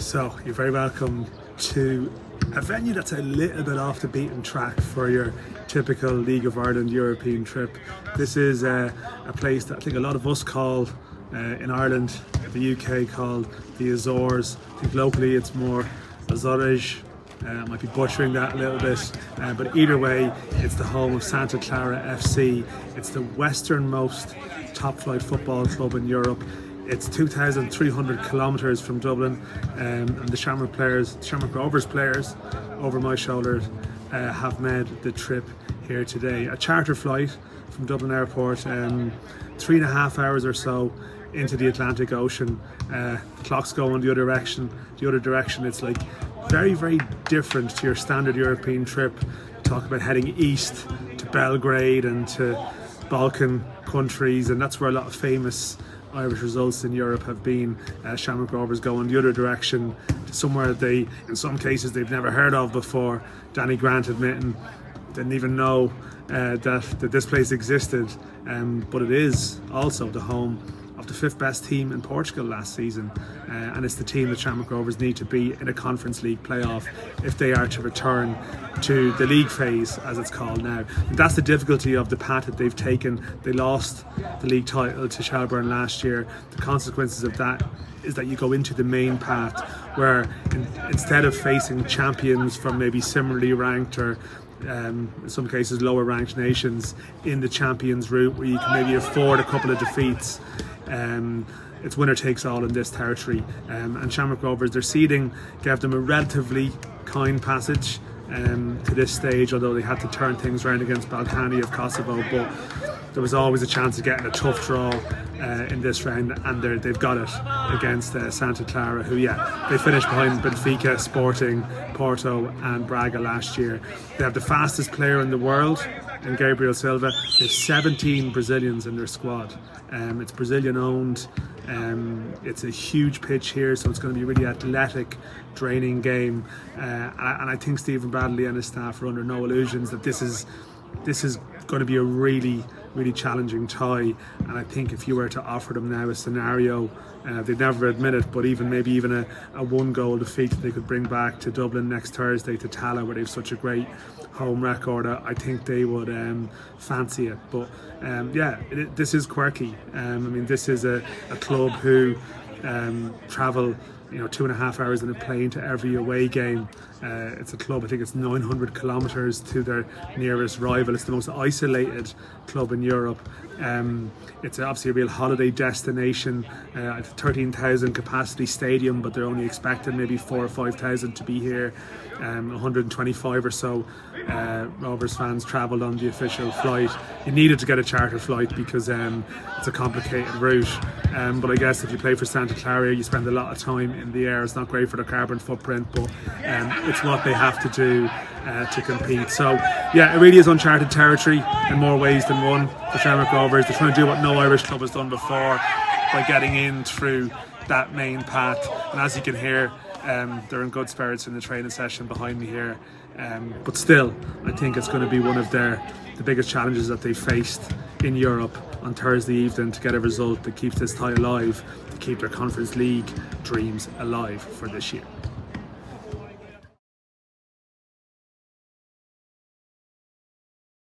So you're very welcome to a venue that's a little bit off the beaten track for your typical League of Ireland European trip. This is a place that I think a lot of us call in Ireland, the UK called the Azores. I think locally it's more Azores. I might be butchering that a little bit, but either way, it's the home of Santa Clara FC. It's the westernmost top flight football club in Europe. It's 2,300 kilometres from Dublin, and the Shamrock Rovers players over my shoulder have made the trip here today. A charter flight from Dublin Airport, 3.5 hours or so into the Atlantic Ocean. Clocks go in the other direction. It's like very, very different to your standard European trip. Talk about heading east to Belgrade and to Balkan countries, and that's where a lot of famous Irish results in Europe have been. Shamrock Rovers going the other direction to somewhere they, in some cases, they've never heard of before. Danny Grant admitting didn't even know that this place existed, but it is also the home of the 5th best team in Portugal last season, and it's the team that Shamrock Rovers need to beat in a Conference League playoff if they are to return to the league phase, as it's called now. And that's the difficulty of the path that they've taken. They lost the league title to Shelbourne last year. The consequences of that is that you go into the main path where instead of facing champions from maybe similarly ranked or in some cases lower ranked nations in the Champions route, where you can maybe afford a couple of defeats, it's winner takes all in this territory, and Shamrock Rovers, their seeding gave them a relatively kind passage to this stage, although they had to turn things around against Balkany of Kosovo. But there was always a chance of getting a tough draw in this round, and they've got it against Santa Clara, who, they finished behind Benfica, Sporting, Porto and Braga last year. They have the fastest player in the world in Gabriel Silva. They have 17 Brazilians in their squad. It's Brazilian owned. It's a huge pitch here, so it's going to be a really athletic, draining game. And I think Stephen Bradley and his staff are under no illusions that this is going to be a really, really challenging tie. And I think if you were to offer them now a scenario, they'd never admit it, but maybe even a one-goal defeat that they could bring back to Dublin next Thursday to Tala, where they have such a great home record, I think they would fancy it. But this is quirky. This is a club who travel 2.5 hours in a plane to every away game. It's a club, I think it's 900 kilometres to their nearest rival. It's the most isolated club in Europe. It's obviously a real holiday destination. A 13,000 capacity stadium, but they're only expecting maybe 4,000 or 5,000 to be here. 125 or so Rovers fans travelled on the official flight. You needed to get a charter flight because it's a complicated route. But I guess if you play for Santa Clara, you spend a lot of time in the air. It's not great for the carbon footprint, but it's what they have to do to compete. So it really is uncharted territory in more ways than one for Shamrock Rovers. They're trying to do what no Irish club has done before by getting in through that main path. And as you can hear, they're in good spirits in the training session behind me here. But still, I think it's going to be one of the biggest challenges that they faced in Europe on Thursday evening to get a result that keeps this tie alive, to keep their Conference League dreams alive for this year.